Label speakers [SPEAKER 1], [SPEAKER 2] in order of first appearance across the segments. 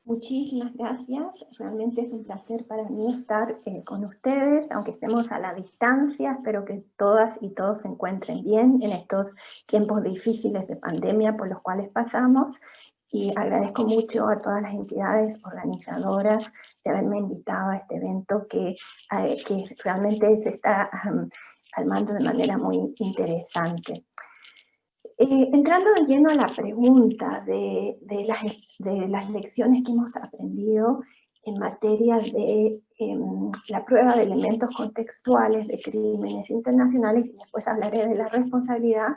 [SPEAKER 1] Muchísimas gracias. Realmente es un placer para mí estar con ustedes, aunque estemos a la distancia. Espero que todas y todos se encuentren bien en estos tiempos difíciles de pandemia por los cuales pasamos. Y agradezco mucho a todas las entidades organizadoras de haberme invitado a este evento que realmente se está armando de manera muy interesante. Entrando de lleno a la pregunta de las lecciones que hemos aprendido en materia de la prueba de elementos contextuales de crímenes internacionales, y después hablaré de la responsabilidad,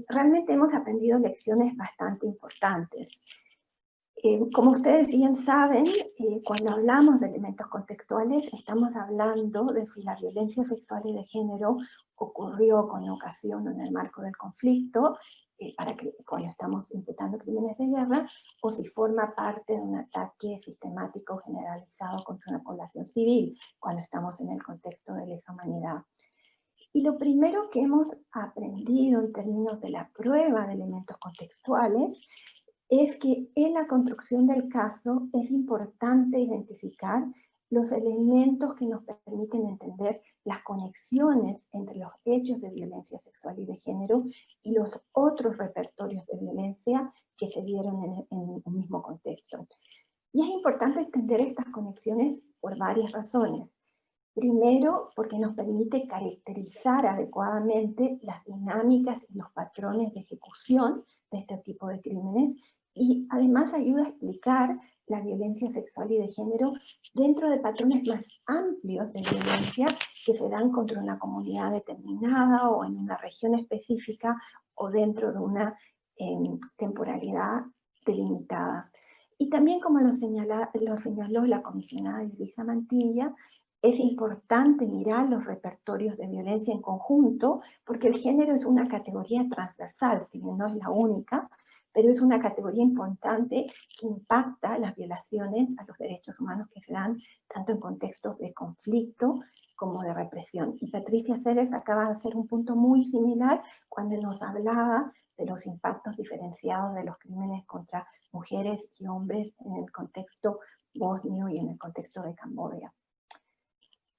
[SPEAKER 1] realmente hemos aprendido lecciones bastante importantes. Como ustedes bien saben, cuando hablamos de elementos contextuales, estamos hablando de si la violencia sexual y de género ocurrió con ocasión o en el marco del conflicto, cuando estamos imputando crímenes de guerra, o si forma parte de un ataque sistemático generalizado contra una población civil, cuando estamos en el contexto de lesa humanidad. Y lo primero que hemos aprendido en términos de la prueba de elementos contextuales es que en la construcción del caso es importante identificar los elementos que nos permiten entender las conexiones entre los hechos de violencia sexual y de género y los otros repertorios de violencia que se dieron en un mismo contexto. Y es importante entender estas conexiones por varias razones. Primero, porque nos permite caracterizar adecuadamente las dinámicas y los patrones de ejecución de este tipo de crímenes, y además ayuda a explicar la violencia sexual y de género dentro de patrones más amplios de violencia que se dan contra una comunidad determinada o en una región específica o dentro de una temporalidad delimitada. Y también, como lo señaló la comisionada Elisa Mantilla, es importante mirar los repertorios de violencia en conjunto, porque el género es una categoría transversal, si bien no es la única, pero es una categoría importante que impacta las violaciones a los derechos humanos que se dan tanto en contextos de conflicto como de represión. Y Patricia Ceres acaba de hacer un punto muy similar cuando nos hablaba de los impactos diferenciados de los crímenes contra mujeres y hombres en el contexto bosnio y en el contexto de Camboya.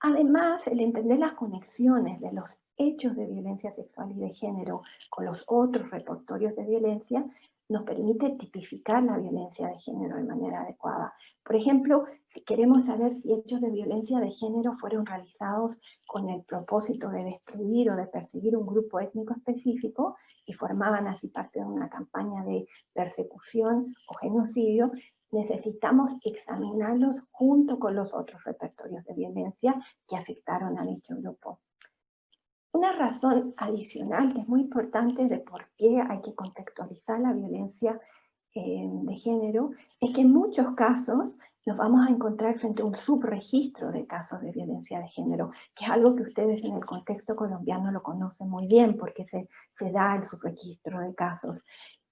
[SPEAKER 1] Además, el entender las conexiones de los hechos de violencia sexual y de género con los otros repertorios de violencia nos permite tipificar la violencia de género de manera adecuada. Por ejemplo, si queremos saber si hechos de violencia de género fueron realizados con el propósito de destruir o de perseguir un grupo étnico específico y formaban así parte de una campaña de persecución o genocidio, necesitamos examinarlos junto con los otros repertorios de violencia que afectaron a dicho grupo. Una razón adicional que es muy importante de por qué hay que contextualizar la violencia de género es que en muchos casos nos vamos a encontrar frente a un subregistro de casos de violencia de género, que es algo que ustedes en el contexto colombiano lo conocen muy bien porque se da el subregistro de casos.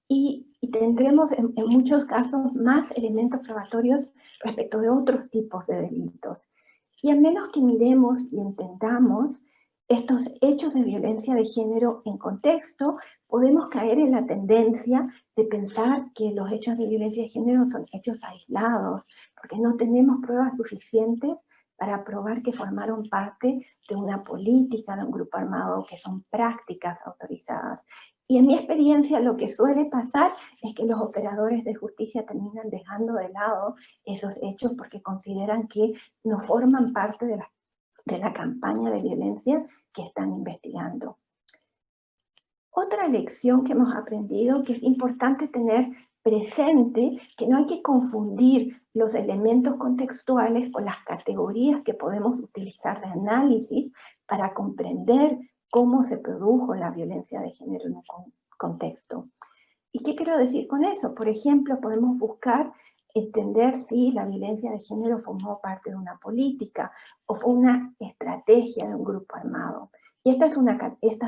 [SPEAKER 1] Y tendremos en muchos casos más elementos probatorios respecto de otros tipos de delitos. Y a menos que miremos y entendamos estos hechos de violencia de género en contexto, podemos caer en la tendencia de pensar que los hechos de violencia de género son hechos aislados, porque no tenemos pruebas suficientes para probar que formaron parte de una política, de un grupo armado, que son prácticas autorizadas. Y en mi experiencia lo que suele pasar es que los operadores de justicia terminan dejando de lado esos hechos porque consideran que no forman parte de la campaña de violencia que están investigando. Otra lección que hemos aprendido, que es importante tener presente, que no hay que confundir los elementos contextuales con las categorías que podemos utilizar de análisis para comprender cómo se produjo la violencia de género en un contexto. ¿Y qué quiero decir con eso? Por ejemplo, podemos buscar entender si la violencia de género formó parte de una política o fue una estrategia de un grupo armado. Y estas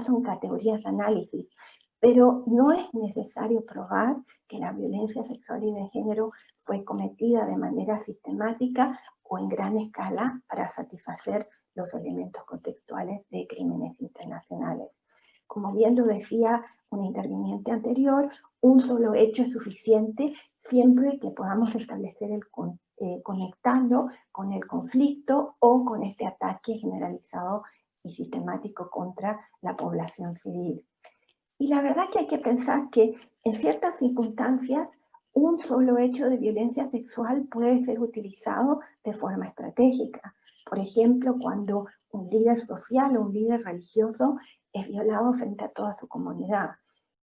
[SPEAKER 1] son categorías de análisis, pero no es necesario probar que la violencia sexual y de género fue cometida de manera sistemática o en gran escala para satisfacer los elementos contextuales de crímenes internacionales. Como bien lo decía un interviniente anterior, un solo hecho es suficiente siempre que podamos establecer conectarlo con el conflicto o con este ataque generalizado y sistemático contra la población civil. Y la verdad que hay que pensar que en ciertas circunstancias un solo hecho de violencia sexual puede ser utilizado de forma estratégica. Por ejemplo, cuando un líder social o un líder religioso es violado frente a toda su comunidad.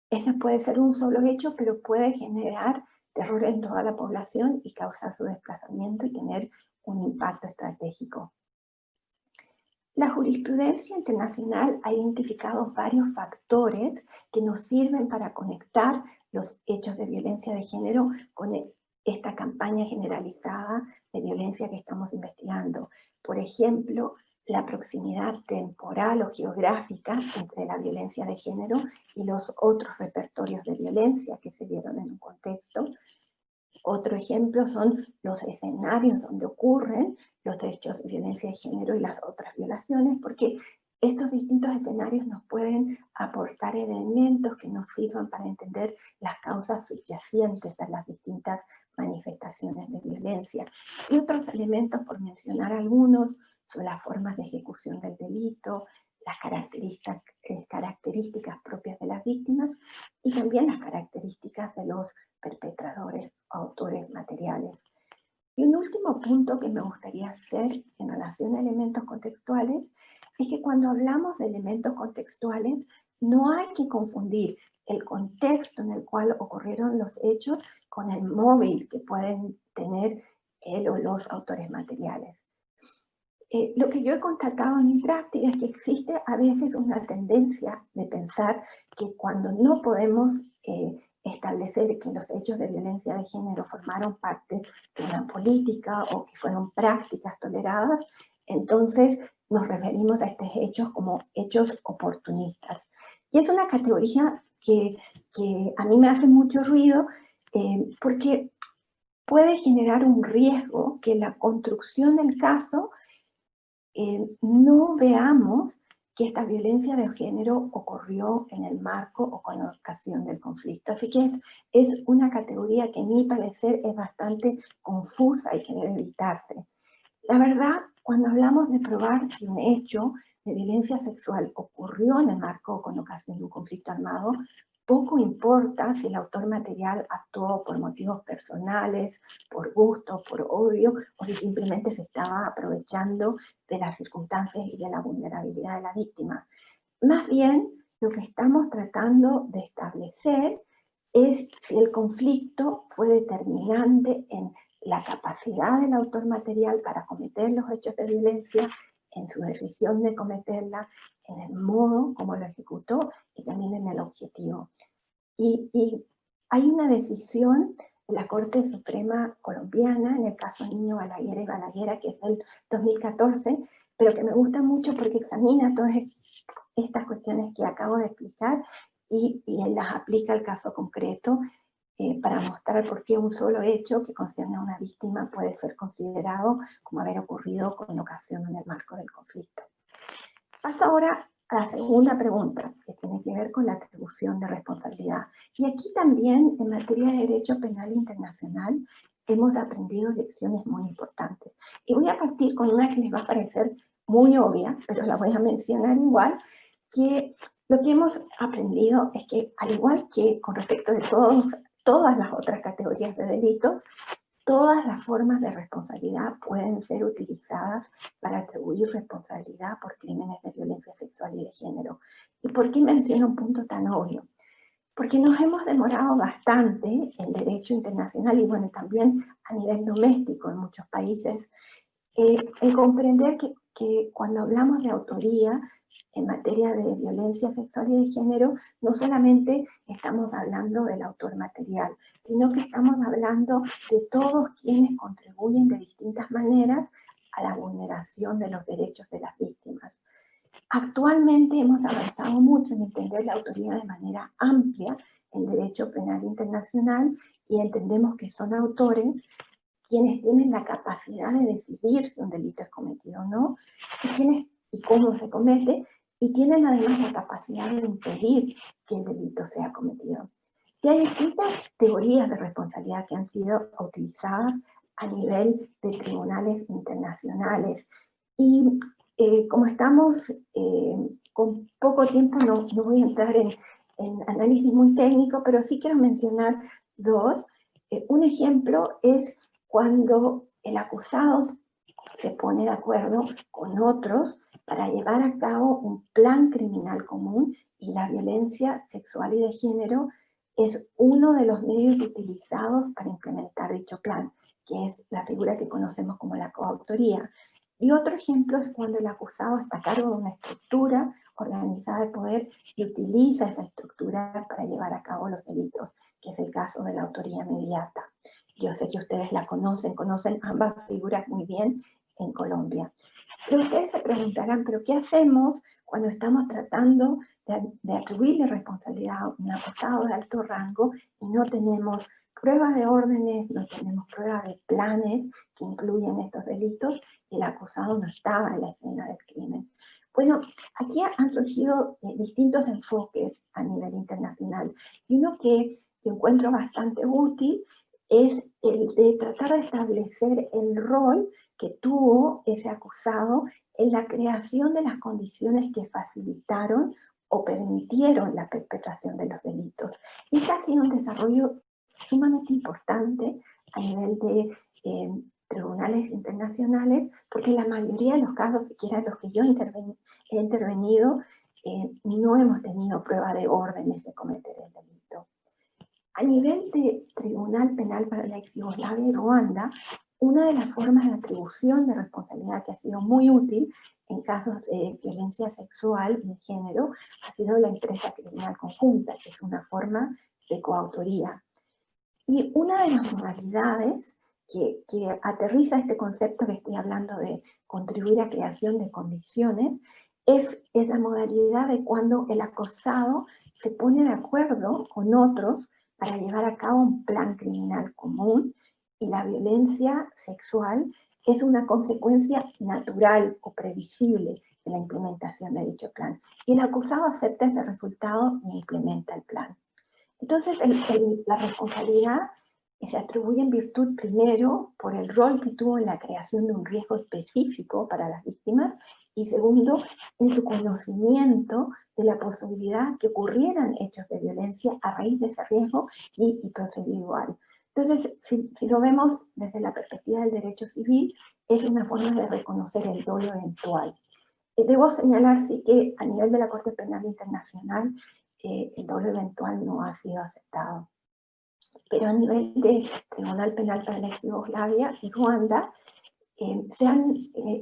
[SPEAKER 1] Ese puede ser un solo hecho, pero puede generar terror en toda la población y causar su desplazamiento y tener un impacto estratégico. La jurisprudencia internacional ha identificado varios factores que nos sirven para conectar los hechos de violencia de género con esta campaña generalizada de violencia que estamos investigando. Por ejemplo, la proximidad temporal o geográfica entre la violencia de género y los otros repertorios de violencia que se dieron en un contexto. Otro ejemplo son los escenarios donde ocurren los hechos de violencia de género y las otras violaciones, porque estos distintos escenarios nos pueden aportar elementos que nos sirvan para entender las causas subyacentes a las distintas manifestaciones de violencia. Y otros elementos, por mencionar algunos, son las formas de ejecución del delito, las características propias de las víctimas y también las características de los perpetradores o autores materiales. Y un último punto que me gustaría hacer en relación a elementos contextuales es que cuando hablamos de elementos contextuales no hay que confundir el contexto en el cual ocurrieron los hechos con el móvil que pueden tener él o los autores materiales. Lo que yo he constatado en mi práctica es que existe a veces una tendencia de pensar que cuando no podemos establecer que los hechos de violencia de género formaron parte de una política o que fueron prácticas toleradas, entonces nos referimos a estos hechos como hechos oportunistas. Y es una categoría que a mí me hace mucho ruido porque puede generar un riesgo que la construcción del caso no veamos que esta violencia de género ocurrió en el marco o con ocasión del conflicto. Así que es una categoría que a mi parecer es bastante confusa y que debe evitarse. La verdad, cuando hablamos de probar si un hecho de violencia sexual ocurrió en el marco o con ocasión de un conflicto armado, poco importa si el autor material actuó por motivos personales, por gusto, por odio, o si simplemente se estaba aprovechando de las circunstancias y de la vulnerabilidad de la víctima. Más bien, lo que estamos tratando de establecer es si el conflicto fue determinante en la capacidad del autor material para cometer los hechos de violencia, en su decisión de cometerla, en el modo como lo ejecutó y también en el objetivo. Y hay una decisión de la Corte Suprema colombiana, en el caso Niño Balaguer y Balaguera, que es del 2014, pero que me gusta mucho porque examina todas estas cuestiones que acabo de explicar y las aplica al caso concreto para mostrar por qué un solo hecho que concierne a una víctima puede ser considerado como haber ocurrido con ocasión en el marco del conflicto. Paso ahora a la segunda pregunta, que tiene que ver con la atribución de responsabilidad. Y aquí también, en materia de derecho penal internacional, hemos aprendido lecciones muy importantes. Y voy a partir con una que les va a parecer muy obvia, pero la voy a mencionar igual, que lo que hemos aprendido es que, al igual que con respecto de todas las otras categorías de delitos, todas las formas de responsabilidad pueden ser utilizadas para atribuir responsabilidad por crímenes de violencia sexual y de género. ¿Y por qué menciono un punto tan obvio? Porque nos hemos demorado bastante en derecho internacional y bueno, también a nivel doméstico en muchos países, en comprender que cuando hablamos de autoría en materia de violencia sexual y de género, no solamente estamos hablando del autor material, sino que estamos hablando de todos quienes contribuyen de distintas maneras a la vulneración de los derechos de las víctimas. Actualmente hemos avanzado mucho en entender la autoría de manera amplia en derecho penal internacional y entendemos que son autores quienes tienen la capacidad de decidir si un delito es cometido o no, y cómo se comete, y tienen además la capacidad de impedir que el delito sea cometido. Y hay distintas teorías de responsabilidad que han sido utilizadas a nivel de tribunales internacionales. Y como estamos con poco tiempo, no voy a entrar en análisis muy técnico, pero sí quiero mencionar dos. Un ejemplo es cuando el acusado se pone de acuerdo con otros para llevar a cabo un plan criminal común, y la violencia sexual y de género es uno de los medios utilizados para implementar dicho plan, que es la figura que conocemos como la coautoría. Y otro ejemplo es cuando el acusado está a cargo de una estructura organizada de poder y utiliza esa estructura para llevar a cabo los delitos, que es el caso de la autoría inmediata. Yo sé que ustedes la conocen ambas figuras muy bien en Colombia. Pero ustedes se preguntarán, ¿pero qué hacemos cuando estamos tratando de atribuirle responsabilidad a un acusado de alto rango y no tenemos pruebas de órdenes, no tenemos pruebas de planes que incluyen estos delitos y el acusado no estaba en la escena del crimen? Bueno, aquí han surgido distintos enfoques a nivel internacional, y uno que encuentro bastante útil es el de tratar de establecer el rol que tuvo ese acusado en la creación de las condiciones que facilitaron o permitieron la perpetración de los delitos. Este ha sido un desarrollo sumamente importante a nivel de tribunales internacionales, porque en la mayoría de los casos, siquiera en los que yo he intervenido, no hemos tenido prueba de órdenes de cometer el delito. A nivel de Tribunal Penal para la ex Yugoslavia y Ruanda, una de las formas de atribución de responsabilidad que ha sido muy útil en casos de violencia sexual y de género ha sido la empresa criminal conjunta, que es una forma de coautoría. Y una de las modalidades que aterriza este concepto que estoy hablando de contribuir a creación de condiciones es la modalidad de cuando el acosado se pone de acuerdo con otros para llevar a cabo un plan criminal común, y la violencia sexual es una consecuencia natural o previsible de la implementación de dicho plan. Y el acusado acepta ese resultado e implementa el plan. Entonces, la responsabilidad se atribuye en virtud, primero, por el rol que tuvo en la creación de un riesgo específico para las víctimas, y segundo, en su conocimiento de la posibilidad que ocurrieran hechos de violencia a raíz de ese riesgo, y procedió igual. Entonces, si lo vemos desde la perspectiva del derecho civil, es una forma de reconocer el dolo eventual. Debo señalar, sí, que a nivel de la Corte Penal Internacional, el dolo eventual no ha sido aceptado. Pero a nivel de Tribunal Penal para la ex Yugoslavia y Ruanda, se han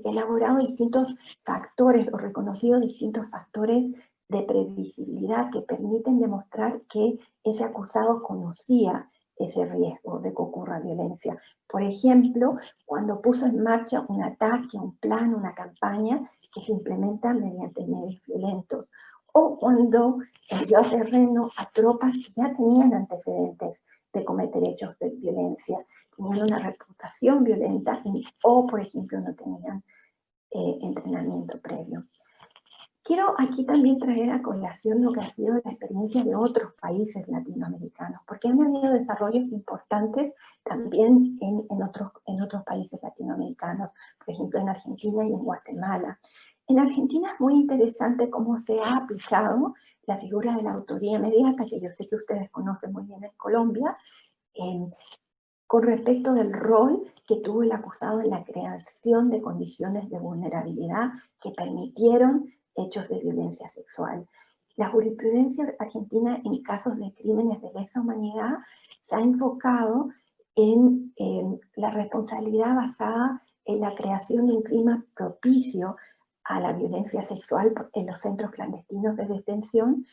[SPEAKER 1] elaborado distintos factores o reconocido distintos factores de previsibilidad que permiten demostrar que ese acusado conocía ese riesgo de que ocurra violencia. Por ejemplo, cuando puso en marcha un ataque, un plan, una campaña que se implementa mediante medios violentos, o cuando envió a terreno a tropas que ya tenían antecedentes de cometer hechos de violencia, tenían una reputación violenta, o, por ejemplo, no tenían entrenamiento previo. Quiero aquí también traer a colación lo que ha sido la experiencia de otros países latinoamericanos, porque han habido desarrollos importantes también en otros países latinoamericanos, por ejemplo en Argentina y en Guatemala. En Argentina es muy interesante cómo se ha aplicado la figura de la autoría inmediata, que yo sé que ustedes conocen muy bien en Colombia, con respecto del rol que tuvo el acusado en la creación de condiciones de vulnerabilidad que permitieron hechos de violencia sexual. La jurisprudencia argentina en casos de crímenes de lesa humanidad se ha enfocado en la responsabilidad basada en la creación de un clima propicio a la violencia sexual en los centros clandestinos de detención,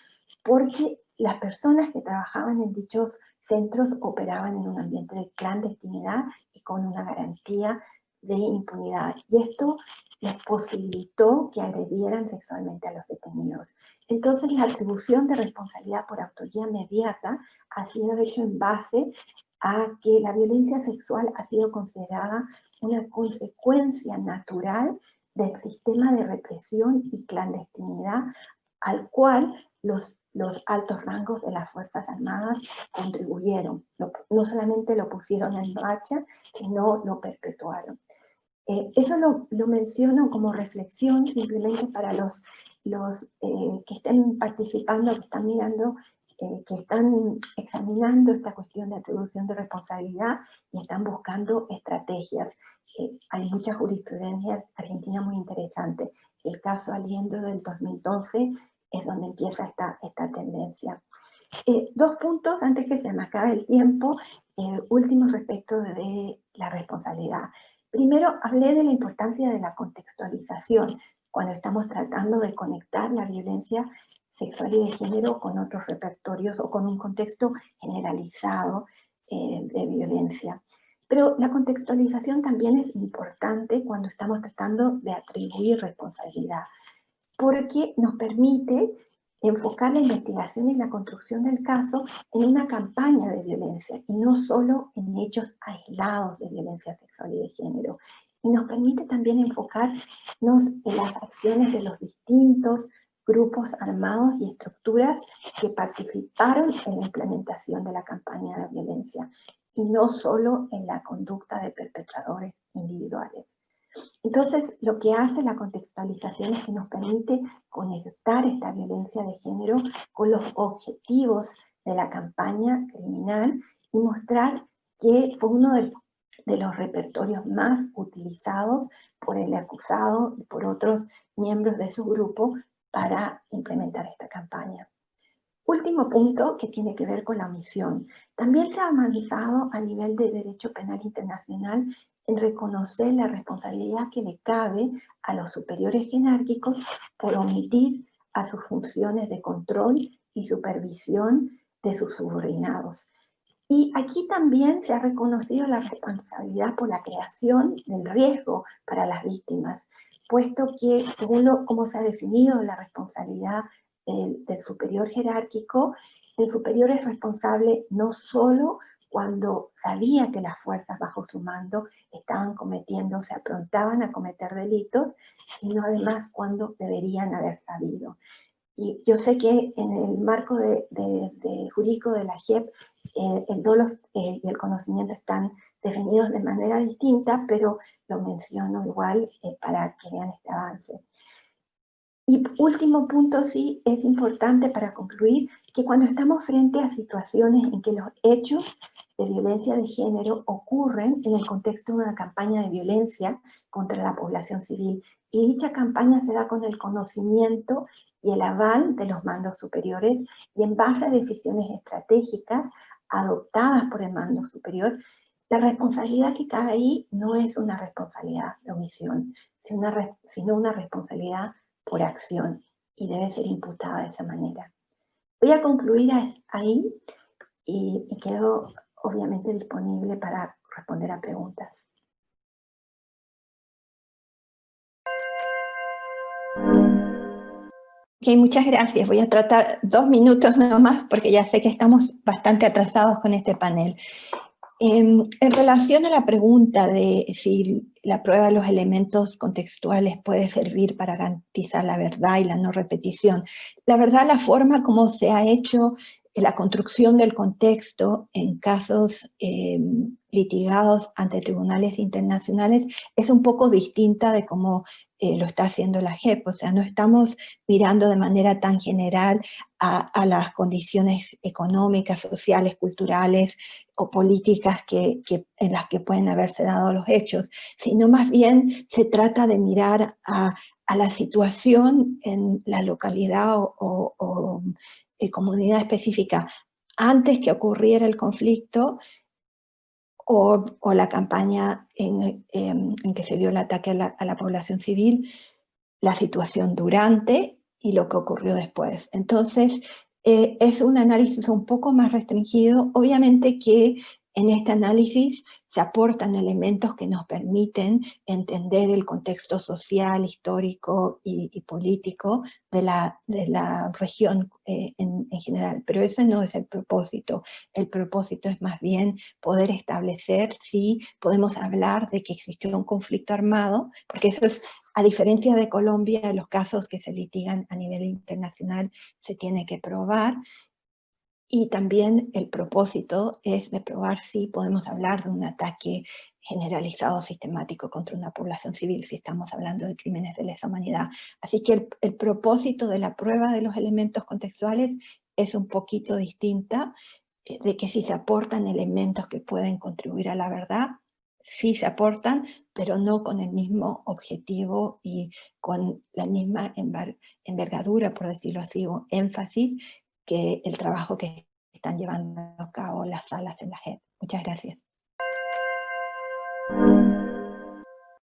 [SPEAKER 1] porque las personas que trabajaban en dichos centros operaban en un ambiente de clandestinidad y con una garantía de impunidad. Y esto les posibilitó que agredieran sexualmente a los detenidos. Entonces, la atribución de responsabilidad por autoría inmediata ha sido hecho en base a que la violencia sexual ha sido considerada una consecuencia natural del sistema de represión y clandestinidad al cual los altos rangos de las Fuerzas Armadas contribuyeron. No solamente lo pusieron en marcha, sino lo perpetuaron. Eso lo menciono como reflexión simplemente para los que estén participando, que están mirando, que están examinando esta cuestión de atribución de responsabilidad y están buscando estrategias. Hay mucha jurisprudencia argentina muy interesante. El caso Aliendo del 2012 es donde empieza esta tendencia. Dos puntos antes que se me acabe el tiempo, últimos respecto de la responsabilidad. Primero, hablé de la importancia de la contextualización cuando estamos tratando de conectar la violencia sexual y de género con otros repertorios o con un contexto generalizado de violencia. Pero la contextualización también es importante cuando estamos tratando de atribuir responsabilidad, porque nos permite enfocar la investigación y la construcción del caso en una campaña de violencia y no solo en hechos aislados de violencia sexual y de género. Y nos permite también enfocarnos en las acciones de los distintos grupos armados y estructuras que participaron en la implementación de la campaña de violencia y no solo en la conducta de perpetradores individuales. Entonces, lo que hace la contextualización es que nos permite conectar esta violencia de género con los objetivos de la campaña criminal y mostrar que fue uno de los repertorios más utilizados por el acusado y por otros miembros de su grupo para implementar esta campaña. Último punto que tiene que ver con la omisión. También se ha avanzado a nivel de derecho penal internacional en reconocer la responsabilidad que le cabe a los superiores jerárquicos por omitir a sus funciones de control y supervisión de sus subordinados. Y aquí también se ha reconocido la responsabilidad por la creación del riesgo para las víctimas, puesto que según cómo se ha definido la responsabilidad del superior jerárquico, el superior es responsable no solo cuando sabía que las fuerzas bajo su mando estaban cometiendo, se aprontaban a cometer delitos, sino además cuando deberían haber sabido. Y yo sé que en el marco jurídico de la JEP, el dolo y el conocimiento están definidos de manera distinta, pero lo menciono igual para que vean este avance. Y último punto, sí, es importante para concluir que cuando estamos frente a situaciones en que los hechos de violencia de género ocurren en el contexto de una campaña de violencia contra la población civil, y dicha campaña se da con el conocimiento y el aval de los mandos superiores y en base a decisiones estratégicas adoptadas por el mando superior, la responsabilidad que cabe ahí no es una responsabilidad de omisión, sino una responsabilidad por acción y debe ser imputada de esa manera. Voy a concluir ahí y quedo obviamente disponible para responder a preguntas. Ok, muchas gracias. Voy a tratar 2 minutos nada más porque ya sé que estamos bastante atrasados con este panel. En relación a la pregunta de si la prueba de los elementos contextuales puede servir para garantizar la verdad y la no repetición, la verdad, la forma como se ha hecho la construcción del contexto en casos litigados ante tribunales internacionales es un poco distinta de cómo lo está haciendo la JEP. O sea, no estamos mirando de manera tan general a las condiciones económicas, sociales, culturales o políticas en las que pueden haberse dado los hechos, sino más bien se trata de mirar a la situación en la localidad o comunidad específica antes que ocurriera el conflicto o la campaña en que se dio el ataque a la población civil, la situación durante y lo que ocurrió después. Entonces, es un análisis un poco más restringido. Obviamente que en este análisis se aportan elementos que nos permiten entender el contexto social, histórico y político de la región en general, pero ese no es el propósito. El propósito es más bien poder establecer si podemos hablar de que existió un conflicto armado, porque eso es A diferencia de Colombia, los casos que se litigan a nivel internacional se tiene que probar, y también el propósito es de probar si podemos hablar de un ataque generalizado sistemático contra una población civil, si estamos hablando de crímenes de lesa humanidad. Así que el propósito de la prueba de los elementos contextuales es un poquito distinta, de que si se aportan elementos que pueden contribuir a la verdad, sí se aportan, pero no con el mismo objetivo y con la misma envergadura, por decirlo así, o énfasis, que el trabajo que están llevando a cabo las salas en la JEP. Muchas gracias.